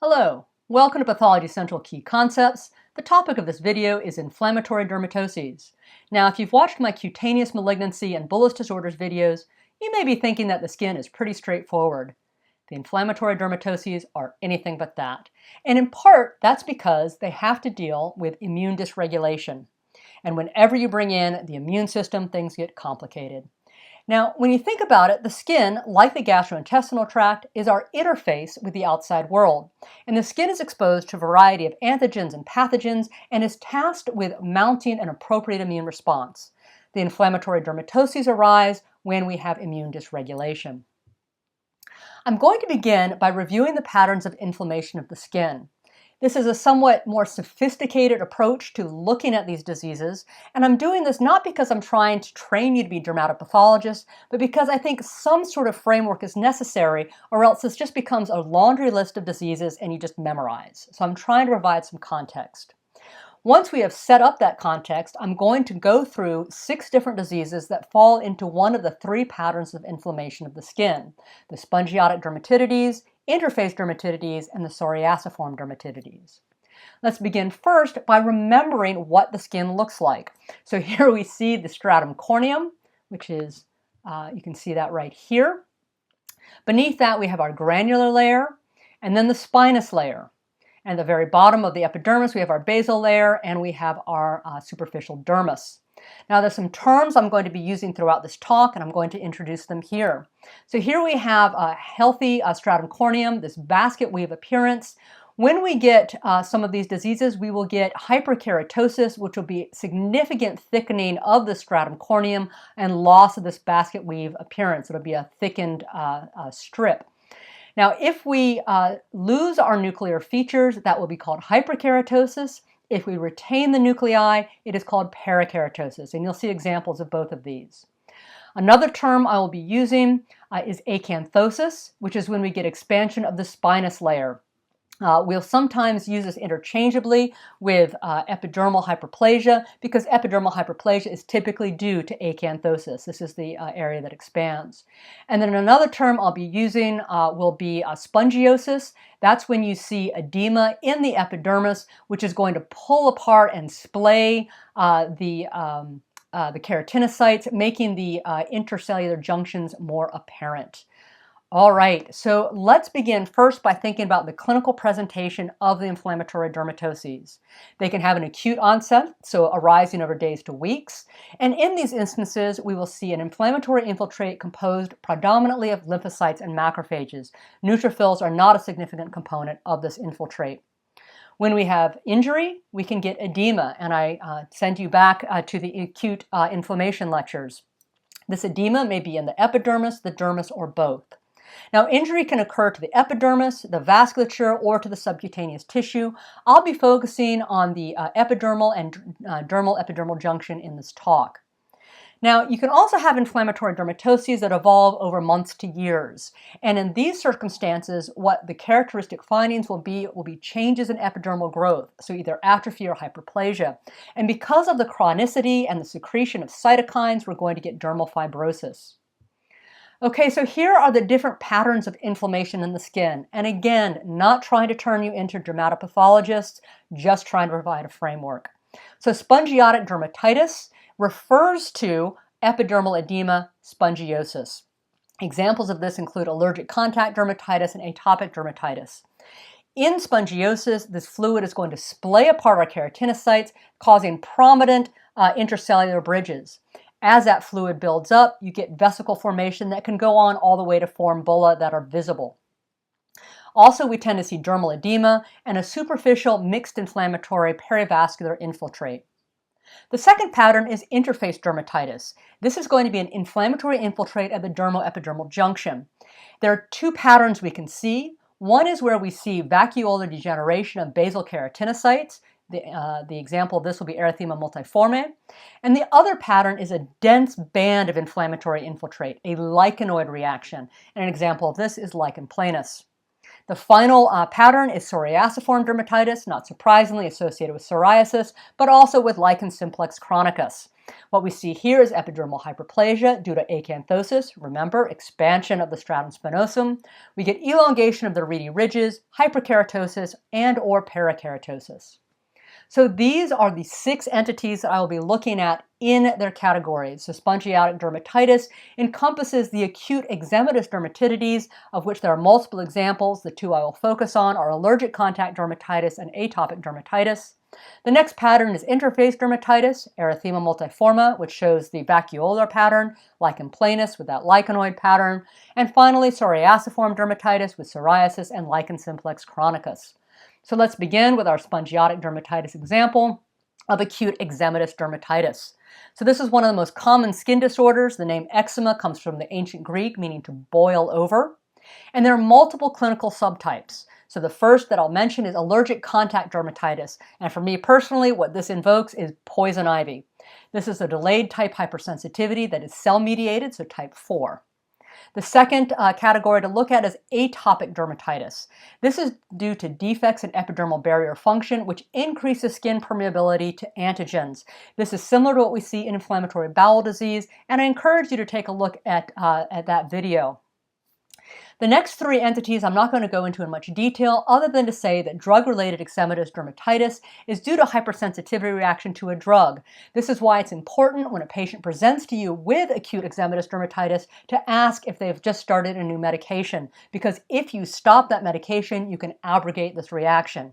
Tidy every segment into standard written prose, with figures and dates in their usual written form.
Hello, welcome to Pathology Central Key Concepts. The topic of this video is inflammatory dermatoses. Now, if you've watched my cutaneous malignancy and bullous disorders videos, you may be thinking that the skin is pretty straightforward. The inflammatory dermatoses are anything but that. And in part, that's because they have to deal with immune dysregulation. And whenever you bring in the immune system, things get complicated. Now, when you think about it, the skin, like the gastrointestinal tract, is our interface with the outside world. And the skin is exposed to a variety of antigens and pathogens and is tasked with mounting an appropriate immune response. The inflammatory dermatoses arise when we have immune dysregulation. I'm going to begin by reviewing the patterns of inflammation of the skin. This is a somewhat more sophisticated approach to looking at these diseases, and I'm doing this not because I'm trying to train you to be dermatopathologists, but because I think some sort of framework is necessary, or else this just becomes a laundry list of diseases and you just memorize. So I'm trying to provide some context. Once we have set up that context, I'm going to go through 6 different diseases that fall into one of the 3 patterns of inflammation of the skin: the spongiotic dermatitis, interface dermatitis, and the Psoriasiform dermatitis. Let's begin first by remembering what the skin looks like. So here we see the stratum corneum, which is, you can see that right here. Beneath that we have our granular layer, and then the spinous layer. And at the very bottom of the epidermis, we have our basal layer, and we have our superficial dermis. Now, there's some terms I'm going to be using throughout this talk, and I'm going to introduce them here. So here we have a healthy stratum corneum, this basket weave appearance. When we get some of these diseases, we will get hyperkeratosis, which will be significant thickening of the stratum corneum and loss of this basket weave appearance. It'll be a thickened strip. Now, if we lose our nuclear features, that will be called hyperkeratosis. If we retain the nuclei, it is called parakeratosis, and you'll see examples of both of these. Another term I will be using is acanthosis, which is when we get expansion of the spinous layer. We'll sometimes use this interchangeably with epidermal hyperplasia, because epidermal hyperplasia is typically due to acanthosis. This is the area that expands. And then another term I'll be using will be spongiosis. That's when you see edema in the epidermis, which is going to pull apart and splay the keratinocytes, making the intercellular junctions more apparent. All right, so let's begin first by thinking about the clinical presentation of the inflammatory dermatoses. They can have an acute onset, so arising over days to weeks. And in these instances, we will see an inflammatory infiltrate composed predominantly of lymphocytes and macrophages. Neutrophils are not a significant component of this infiltrate. When we have injury, we can get edema, and I send you back to the acute inflammation lectures. This edema may be in the epidermis, the dermis, or both. Now, injury can occur to the epidermis, the vasculature, or to the subcutaneous tissue. I'll be focusing on the epidermal and dermal epidermal junction in this talk. Now, you can also have inflammatory dermatoses that evolve over months to years. And in these circumstances, what the characteristic findings will be changes in epidermal growth, so either atrophy or hyperplasia. And because of the chronicity and the secretion of cytokines, we're going to get dermal fibrosis. Okay, so here are the different patterns of inflammation in the skin. And again, not trying to turn you into dermatopathologists, just trying to provide a framework. So spongiotic dermatitis refers to epidermal edema, spongiosis. Examples of this include allergic contact dermatitis and atopic dermatitis. In spongiosis, this fluid is going to splay apart our keratinocytes, causing prominent intercellular bridges. As that fluid builds up, you get vesicle formation that can go on all the way to form bulla that are visible. Also, we tend to see dermal edema and a superficial mixed inflammatory perivascular infiltrate. The second pattern is interface dermatitis. This is going to be an inflammatory infiltrate at the dermo-epidermal junction. There are 2 patterns we can see. One is where we see vacuolar degeneration of basal keratinocytes. The example of this will be Erythema multiforme. And the other pattern is a dense band of inflammatory infiltrate, a lichenoid reaction. And an example of this is Lichen planus. The final pattern is Psoriasiform dermatitis, not surprisingly associated with psoriasis, but also with Lichen simplex chronicus. What we see here is epidermal hyperplasia due to acanthosis, remember, expansion of the stratum spinosum. We get elongation of the reedy ridges, hyperkeratosis, and or parakeratosis. So these are the 6 entities that I will be looking at in their categories. So spongiotic dermatitis encompasses the acute eczematous dermatitis, of which there are multiple examples. The 2 I will focus on are allergic contact dermatitis and atopic dermatitis. The next pattern is interface dermatitis, Erythema multiforme, which shows the vacuolar pattern, Lichen planus with that lichenoid pattern. And finally, Psoriasiform dermatitis with psoriasis and Lichen simplex chronicus. So let's begin with our spongiotic dermatitis example of acute eczematous dermatitis. So this is one of the most common skin disorders. The name eczema comes from the ancient Greek, meaning to boil over. And there are multiple clinical subtypes. So the first that I'll mention is allergic contact dermatitis. And for me personally, what this invokes is poison ivy. This is a delayed type hypersensitivity that is cell-mediated, so type 4. The second category to look at is atopic dermatitis. This is due to defects in epidermal barrier function, which increases skin permeability to antigens. This is similar to what we see in inflammatory bowel disease, and I encourage you to take a look at that video. The next 3 entities I'm not going to go into in much detail, other than to say that drug-related eczematous dermatitis is due to hypersensitivity reaction to a drug. This is why it's important when a patient presents to you with acute eczematous dermatitis to ask if they've just started a new medication, because if you stop that medication, you can abrogate this reaction.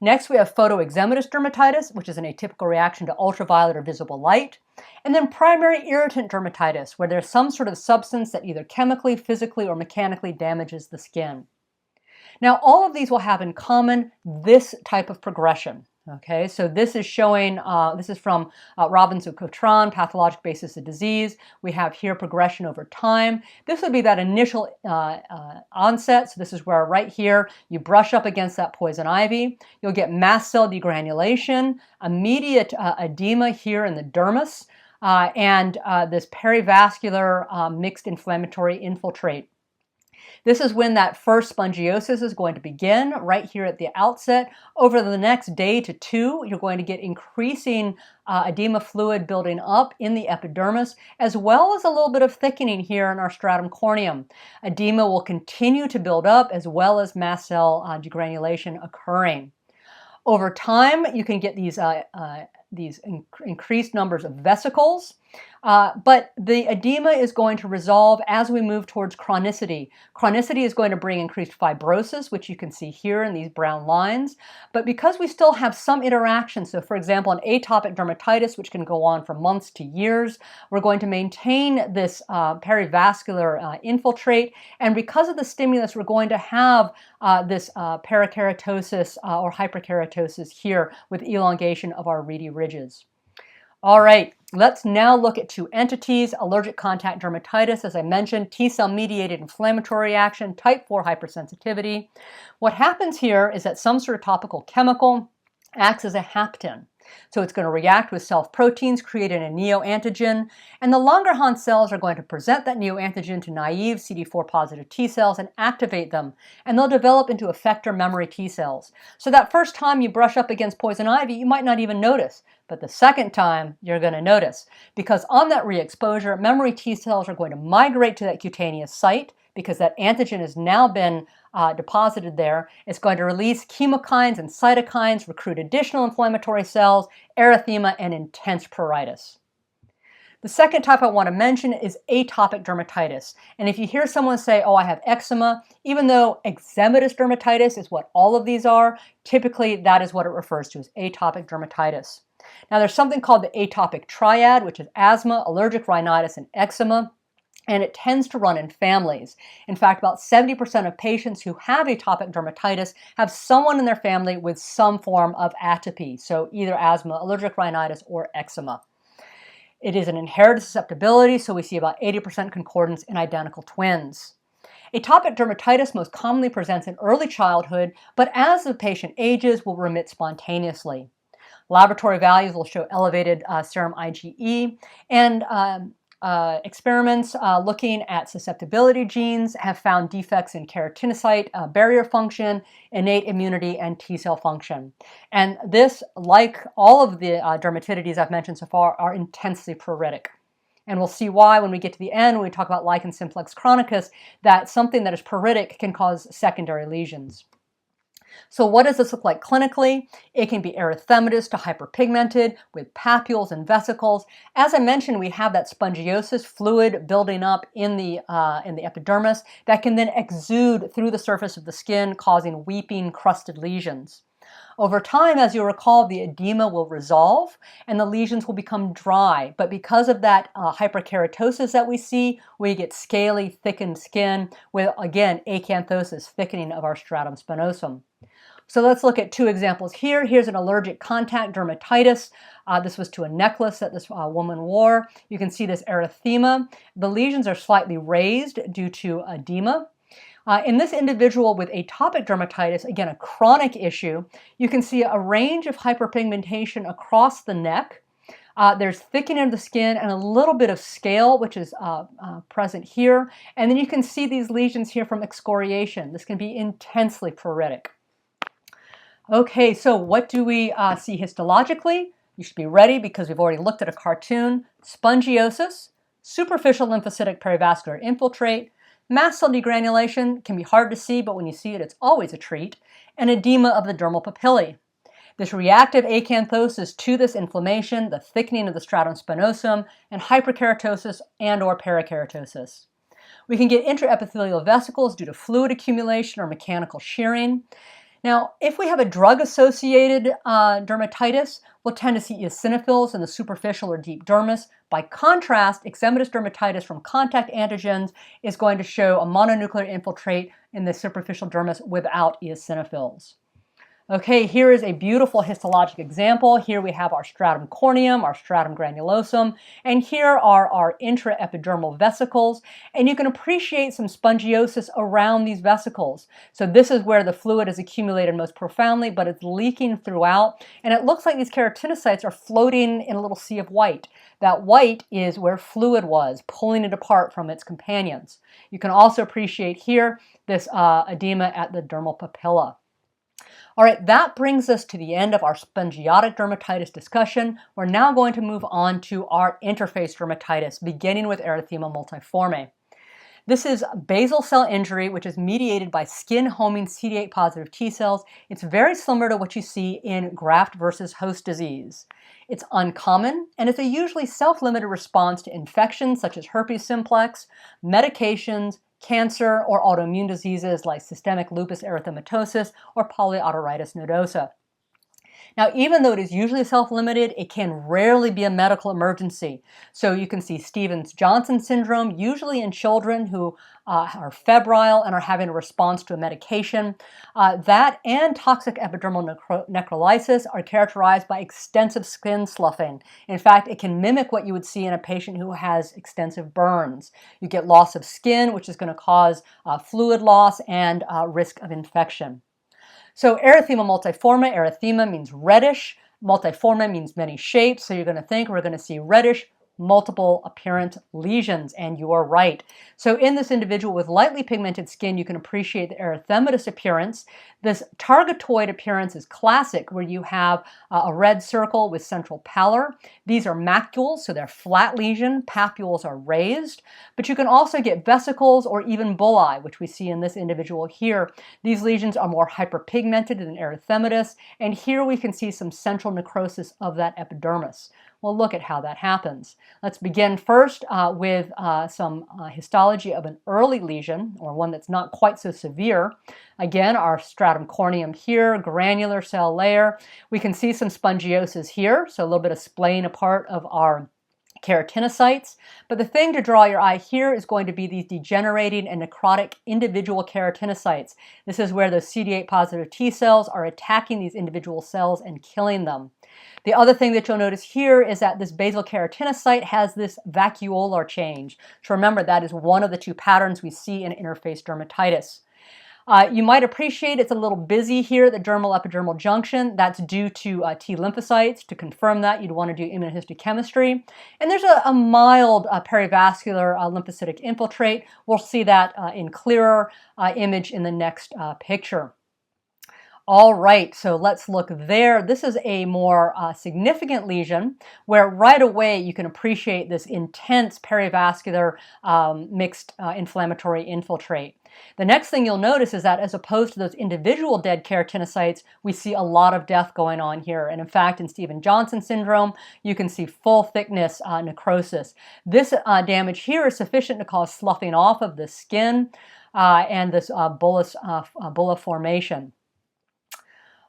Next, we have photoeczematous dermatitis, which is an atypical reaction to ultraviolet or visible light. And then primary irritant dermatitis, where there's some sort of substance that either chemically, physically, or mechanically damages the skin. Now, all of these will have in common this type of progression. Okay, so this is showing, this is from Robinson-Cotran, Pathologic Basis of Disease. We have here progression over time. This would be that initial onset. So this is where right here, you brush up against that poison ivy. You'll get mast cell degranulation, immediate edema here in the dermis, and this perivascular mixed inflammatory infiltrate. This is when that first spongiosis is going to begin, right here at the outset. Over the next day to 2, you're going to get increasing edema fluid building up in the epidermis, as well as a little bit of thickening here in our stratum corneum. Edema will continue to build up, as well as mast cell degranulation occurring. Over time, you can get these increased numbers of vesicles, but the edema is going to resolve as we move towards chronicity. Chronicity is going to bring increased fibrosis, which you can see here in these brown lines. But because we still have some interaction, so for example, an atopic dermatitis, which can go on for months to years, we're going to maintain this perivascular infiltrate. And because of the stimulus, we're going to have this parakeratosis or hyperkeratosis here with elongation of our reedy ridges. All right, let's now look at 2 entities. Allergic contact dermatitis, as I mentioned, T-cell mediated inflammatory reaction, type 4 hypersensitivity. What happens here is that some sort of topical chemical acts as a hapten. So it's going to react with self-proteins, creating a neoantigen, and the Langerhans cells are going to present that neoantigen to naive CD4 positive T cells and activate them, and they'll develop into effector memory T cells. So that first time you brush up against poison ivy, you might not even notice, but the second time you're going to notice, because on that re-exposure, memory T cells are going to migrate to that cutaneous site, because that antigen has now been deposited there. It's going to release chemokines and cytokines, recruit additional inflammatory cells, erythema, and intense pruritus. The second type I want to mention is atopic dermatitis. And if you hear someone say, oh, I have eczema, even though eczematous dermatitis is what all of these are, typically that is what it refers to as atopic dermatitis. Now there's something called the atopic triad, which is asthma, allergic rhinitis, and eczema. And it tends to run in families. In fact, about 70% of patients who have atopic dermatitis have someone in their family with some form of atopy, so either asthma, allergic rhinitis, or eczema. It is an inherited susceptibility, so we see about 80% concordance in identical twins. Atopic dermatitis most commonly presents in early childhood, but as the patient ages, will remit spontaneously. Laboratory values will show elevated serum IgE, and experiments looking at susceptibility genes have found defects in keratinocyte barrier function, innate immunity, and T cell function. And this, like all of the dermatitides I've mentioned so far, are intensely pruritic. And we'll see why when we get to the end, when we talk about Lichen simplex chronicus, that something that is pruritic can cause secondary lesions. So what does this look like clinically? It can be erythematous to hyperpigmented with papules and vesicles. As I mentioned, we have that spongiosis fluid building up in the epidermis that can then exude through the surface of the skin, causing weeping, crusted lesions. Over time, as you'll recall, the edema will resolve and the lesions will become dry. But because of that hyperkeratosis that we see, we get scaly, thickened skin with, again, acanthosis, thickening of our stratum spinosum. So let's look at two examples here. Here's an allergic contact dermatitis. This was to a necklace that this woman wore. You can see this erythema. The lesions are slightly raised due to edema. In this individual with atopic dermatitis, again, a chronic issue, you can see a range of hyperpigmentation across the neck. There's thickening of the skin and a little bit of scale, which is present here. And then you can see these lesions here from excoriation. This can be intensely pruritic. Okay, so what do we see histologically? You should be ready because we've already looked at a cartoon. Spongiosis, superficial lymphocytic perivascular infiltrate, mast cell degranulation can be hard to see, but when you see it, it's always a treat, and edema of the dermal papillae. This reactive acanthosis to this inflammation, the thickening of the stratum spinosum, and hyperkeratosis and or parakeratosis. We can get intraepithelial vesicles due to fluid accumulation or mechanical shearing. Now, if we have a drug-associated dermatitis, we'll tend to see eosinophils in the superficial or deep dermis. By contrast, eczematous dermatitis from contact antigens is going to show a mononuclear infiltrate in the superficial dermis without eosinophils. Okay, here is a beautiful histologic example. Here we have our stratum corneum, our stratum granulosum, and here are our intraepidermal vesicles. And you can appreciate some spongiosis around these vesicles. So this is where the fluid is accumulated most profoundly, but it's leaking throughout. And it looks like these keratinocytes are floating in a little sea of white. That white is where fluid was, pulling it apart from its companions. You can also appreciate here this edema at the dermal papilla. All right, that brings us to the end of our spongiotic dermatitis discussion. We're now going to move on to our interface dermatitis, beginning with Erythema multiforme. This is basal cell injury, which is mediated by skin-homing CD8 positive T cells. It's very similar to what you see in graft versus host disease. It's uncommon, and it's a usually self-limited response to infections such as herpes simplex, medications, cancer, or autoimmune diseases like systemic lupus erythematosus or polyarteritis nodosa. Now, even though it is usually self-limited, it can rarely be a medical emergency. So you can see Stevens-Johnson syndrome, usually in children who are febrile and are having a response to a medication. That and toxic epidermal necrolysis are characterized by extensive skin sloughing. In fact, it can mimic what you would see in a patient who has extensive burns. You get loss of skin, which is going to cause fluid loss and risk of infection. So erythema multiforme, erythema means reddish, multiforme means many shapes, so you're going to think we're going to see reddish, multiple apparent lesions, and you are right. So in this individual with lightly pigmented skin, you can appreciate the erythematous appearance. This targetoid appearance is classic, where you have a red circle with central pallor. These are macules, so they're flat lesion. Papules are raised, but you can also get vesicles or even bulli, which we see in this individual here. These lesions are more hyperpigmented than erythematous, and here we can see some central necrosis of that epidermis. We'll look at how that happens. Let's begin first with some histology of an early lesion, or one that's not quite so severe. Again, our stratum corneum here, granular cell layer. We can see some spongiosis here, so a little bit of splaying apart of our keratinocytes. But the thing to draw your eye here is going to be these degenerating and necrotic individual keratinocytes. This is where those CD8 positive T cells are attacking these individual cells and killing them. The other thing that you'll notice here is that this basal keratinocyte has this vacuolar change. So remember, that is one of the two patterns we see in interface dermatitis. You might appreciate it's a little busy here at the dermal epidermal junction. That's due to T lymphocytes. To confirm that, you'd want to do immunohistochemistry. And there's a mild perivascular lymphocytic infiltrate. We'll see that in clearer image in the next picture. All right, so let's look there. This is a more significant lesion where right away you can appreciate this intense perivascular mixed inflammatory infiltrate. The next thing you'll notice is that as opposed to those individual dead keratinocytes, we see a lot of death going on here. And in fact, in Stevens-Johnson syndrome, you can see full thickness necrosis. This damage here is sufficient to cause sloughing off of the skin and this bulla formation.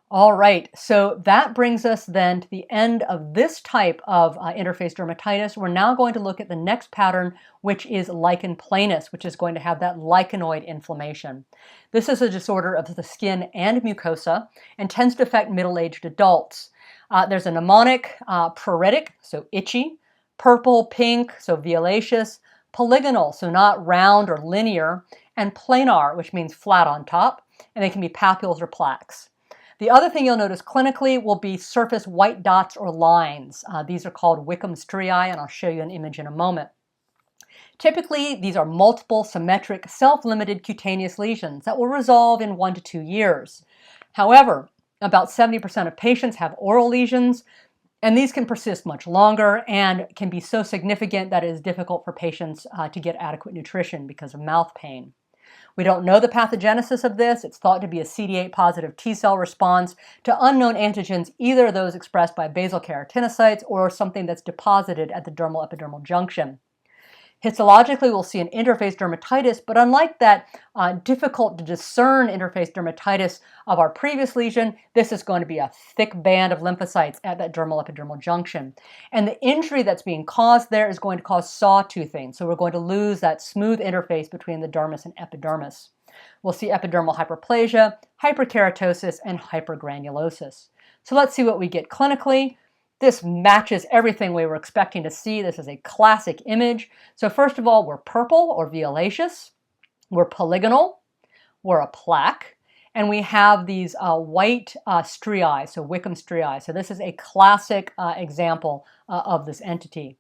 All right, so that brings us then to the end of this type of interface dermatitis. We're now going to look at the next pattern, which is lichen planus, which is going to have that lichenoid inflammation. This is a disorder of the skin and mucosa and tends to affect middle-aged adults. There's a mnemonic, pruritic, so itchy, purple, pink, so violaceous, polygonal, so not round or linear, and planar, which means flat on top, and they can be papules or plaques. The other thing you'll notice clinically will be surface white dots or lines. These are called Wickham striae, and I'll show you an image in a moment. Typically, these are multiple, symmetric, self-limited cutaneous lesions that will resolve in 1 to 2 years. However, about 70% of patients have oral lesions, and these can persist much longer and can be so significant that it is difficult for patients to get adequate nutrition because of mouth pain. We don't know the pathogenesis of this. It's thought to be a CD8 positive T cell response to unknown antigens, either those expressed by basal keratinocytes or something that's deposited at the dermal epidermal junction. Histologically, we'll see an interface dermatitis, but unlike that difficult to discern interface dermatitis of our previous lesion, this is going to be a thick band of lymphocytes at that dermal epidermal junction. And the injury that's being caused there is going to cause sawtoothing. So we're going to lose that smooth interface between the dermis and epidermis. We'll see epidermal hyperplasia, hyperkeratosis, and hypergranulosis. So let's see what we get clinically. This matches everything we were expecting to see. This is a classic image. So first of all, we're purple or violaceous. We're polygonal. We're a plaque. And we have these white striae, so Wickham striae. So this is a classic example of this entity.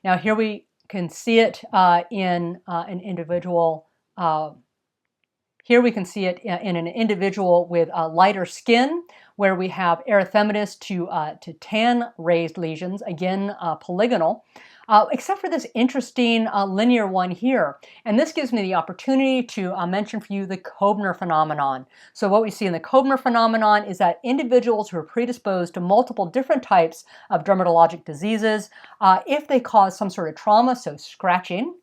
Now here we can see it in an individual. Here we can see it in an individual with lighter skin, where we have erythematous to tan raised lesions, again polygonal, except for this interesting linear one here. And this gives me the opportunity to mention for you the Koebner phenomenon. So what we see in the Koebner phenomenon is that individuals who are predisposed to multiple different types of dermatologic diseases, if they cause some sort of trauma, so scratching,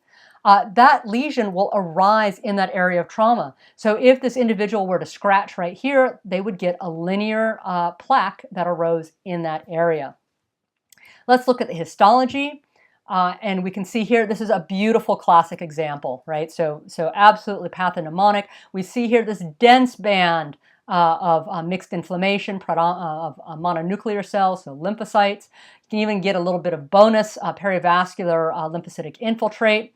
that lesion will arise in that area of trauma. So if this individual were to scratch right here, they would get a linear plaque that arose in that area. Let's look at the histology. And we can see here, this is a beautiful classic example, right? So absolutely pathognomonic. We see here this dense band of mixed inflammation of mononuclear cells, so lymphocytes. You can even get a little bit of bonus perivascular lymphocytic infiltrate.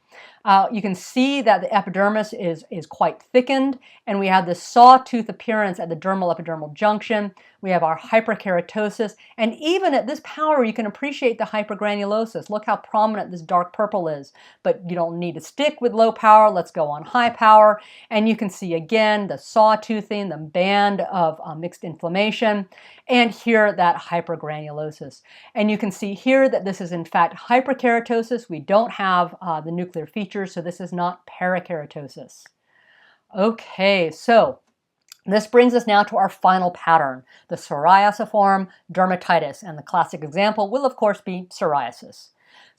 You can see that the epidermis is quite thickened, and we have this sawtooth appearance at the dermal epidermal junction. We have our hyperkeratosis, and even at this power, you can appreciate the hypergranulosis. Look how prominent this dark purple is, but you don't need to stick with low power. Let's go on high power, and you can see again the sawtoothing, the band of mixed inflammation, and here that hypergranulosis. And you can see here that this is in fact hyperkeratosis. We don't have the nuclear features, so this is not parakeratosis. Okay, so this brings us now to our final pattern, the Psoriasiform dermatitis, and the classic example will of course be psoriasis.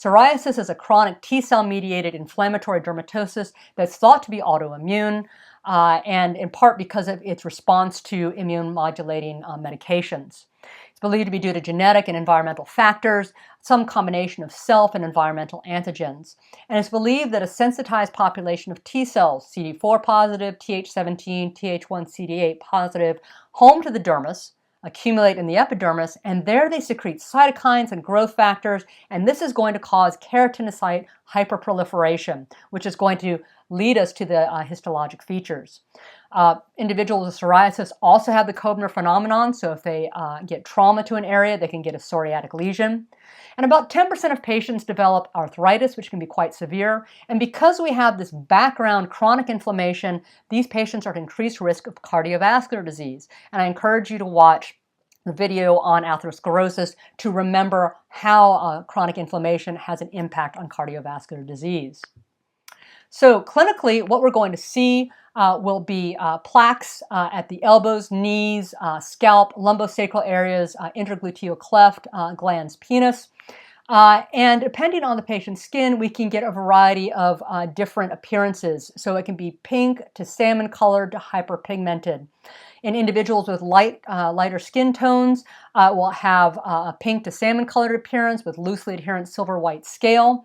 Psoriasis is a chronic T-cell mediated inflammatory dermatosis that's thought to be autoimmune, and in part because of its response to immune modulating medications. It's believed to be due to genetic and environmental factors, some combination of self and environmental antigens. And it's believed that a sensitized population of T cells, CD4 positive, Th17, Th1 CD8 positive, home to the dermis, accumulate in the epidermis, and there they secrete cytokines and growth factors, and this is going to cause keratinocyte hyperproliferation, which is going to lead us to the histologic features. Individuals with psoriasis also have the Koebner phenomenon, so if they get trauma to an area, they can get a psoriatic lesion. And about 10% of patients develop arthritis, which can be quite severe. And because we have this background chronic inflammation, these patients are at increased risk of cardiovascular disease. And I encourage you to watch the video on atherosclerosis to remember how chronic inflammation has an impact on cardiovascular disease. So clinically, what we're going to see will be plaques at the elbows, knees, scalp, lumbosacral areas, intergluteal cleft, glans penis. And depending on the patient's skin, we can get a variety of different appearances. So it can be pink to salmon colored to hyperpigmented. In individuals with lighter skin tones, will have a pink to salmon colored appearance with loosely adherent silver-white scale.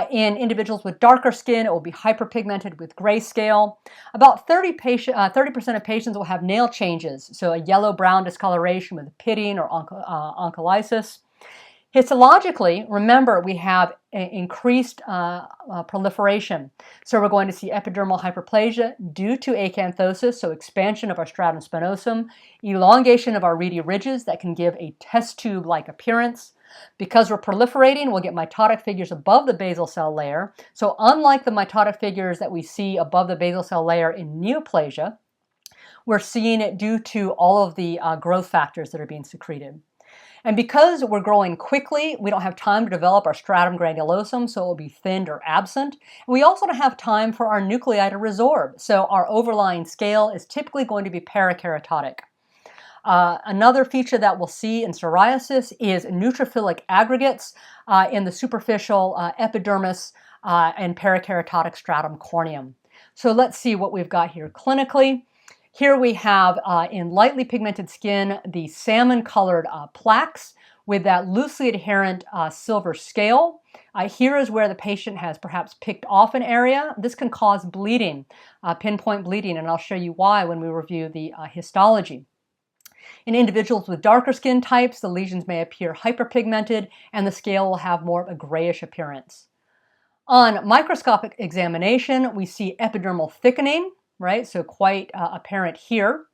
In individuals with darker skin, it will be hyperpigmented with grayscale. About 30% of patients will have nail changes, so a yellow-brown discoloration with pitting or oncholysis. Histologically, remember, we have increased proliferation. So we're going to see epidermal hyperplasia due to acanthosis, so expansion of our stratum spinosum, elongation of our reedy ridges that can give a test tube-like appearance. Because we're proliferating, we'll get mitotic figures above the basal cell layer. So unlike the mitotic figures that we see above the basal cell layer in neoplasia, we're seeing it due to all of the growth factors that are being secreted. And because we're growing quickly, we don't have time to develop our stratum granulosum, so it will be thinned or absent. And we also don't have time for our nuclei to resorb, so our overlying scale is typically going to be parakeratotic. Another feature that we'll see in psoriasis is neutrophilic aggregates in the superficial epidermis and parakeratotic stratum corneum. So let's see what we've got here clinically. Here we have in lightly pigmented skin the salmon-colored plaques with that loosely adherent silver scale. Here is where the patient has perhaps picked off an area. This can cause bleeding, pinpoint bleeding, and I'll show you why when we review the histology. In individuals with darker skin types, the lesions may appear hyperpigmented and the scale will have more of a grayish appearance. On microscopic examination, we see epidermal thickening, right? So quite apparent here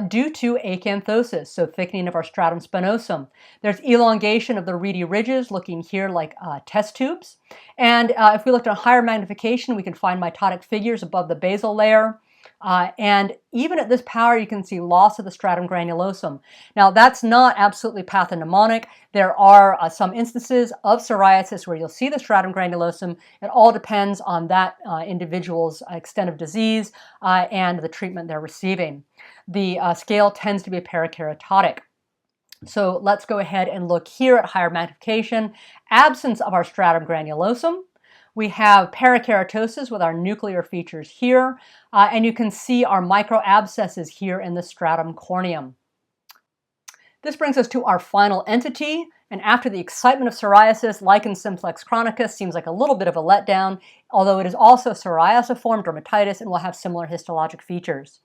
due to acanthosis, so thickening of our stratum spinosum. There's elongation of the reedy ridges looking here like test tubes. And if we looked at higher magnification, we can find mitotic figures above the basal layer. And even at this power, you can see loss of the stratum granulosum. Now, that's not absolutely pathognomonic. There are some instances of psoriasis where you'll see the stratum granulosum. It all depends on that individual's extent of disease and the treatment they're receiving. The scale tends to be parakeratotic. So let's go ahead and look here at higher magnification. Absence of our stratum granulosum. We have parakeratosis with our nuclear features here, and you can see our microabscesses here in the stratum corneum. This brings us to our final entity, and after the excitement of psoriasis, Lichen simplex chronicus seems like a little bit of a letdown, although it is also Psoriasiform dermatitis and will have similar histologic features.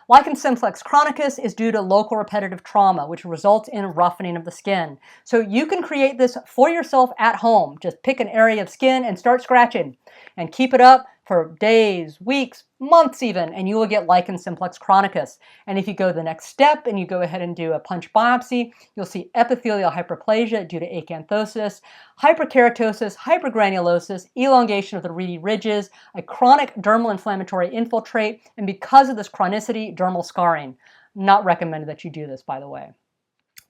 Lichen simplex chronicus is due to local repetitive trauma, which results in roughening of the skin. So you can create this for yourself at home. Just pick an area of skin and start scratching and keep it up for days, weeks, months even, and you will get Lichen simplex chronicus. And if you go the next step and you go ahead and do a punch biopsy, you'll see epithelial hyperplasia due to acanthosis, hyperkeratosis, hypergranulosis, elongation of the reedy ridges, a chronic dermal inflammatory infiltrate, and because of this chronicity, dermal scarring. Not recommended that you do this, by the way.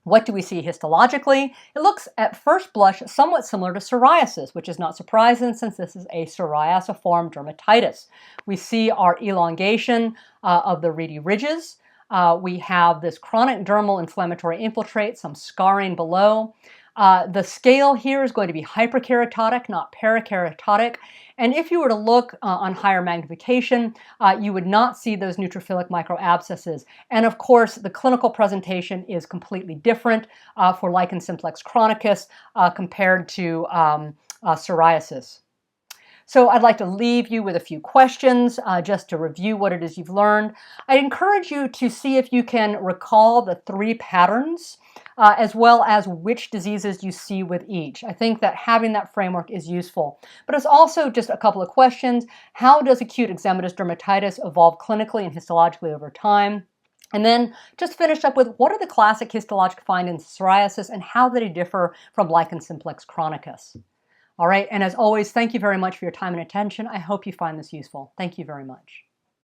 What do we see histologically? It looks at first blush somewhat similar to psoriasis, which is not surprising since this is a Psoriasiform dermatitis. We see our elongation of the reedy ridges. We have this chronic dermal inflammatory infiltrate, some scarring below. The scale here is going to be hyperkeratotic, not parakeratotic. And if you were to look on higher magnification, you would not see those neutrophilic microabscesses. And of course, the clinical presentation is completely different for Lichen simplex chronicus compared to psoriasis. So I'd like to leave you with a few questions just to review what it is you've learned. I encourage you to see if you can recall the 3 patterns as well as which diseases you see with each. I think that having that framework is useful. But it's also just a couple of questions. How does acute eczematous dermatitis evolve clinically and histologically over time? And then just finish up with what are the classic histologic findings in psoriasis and how do they differ from Lichen simplex chronicus? All right, and as always, thank you very much for your time and attention. I hope you find this useful. Thank you very much.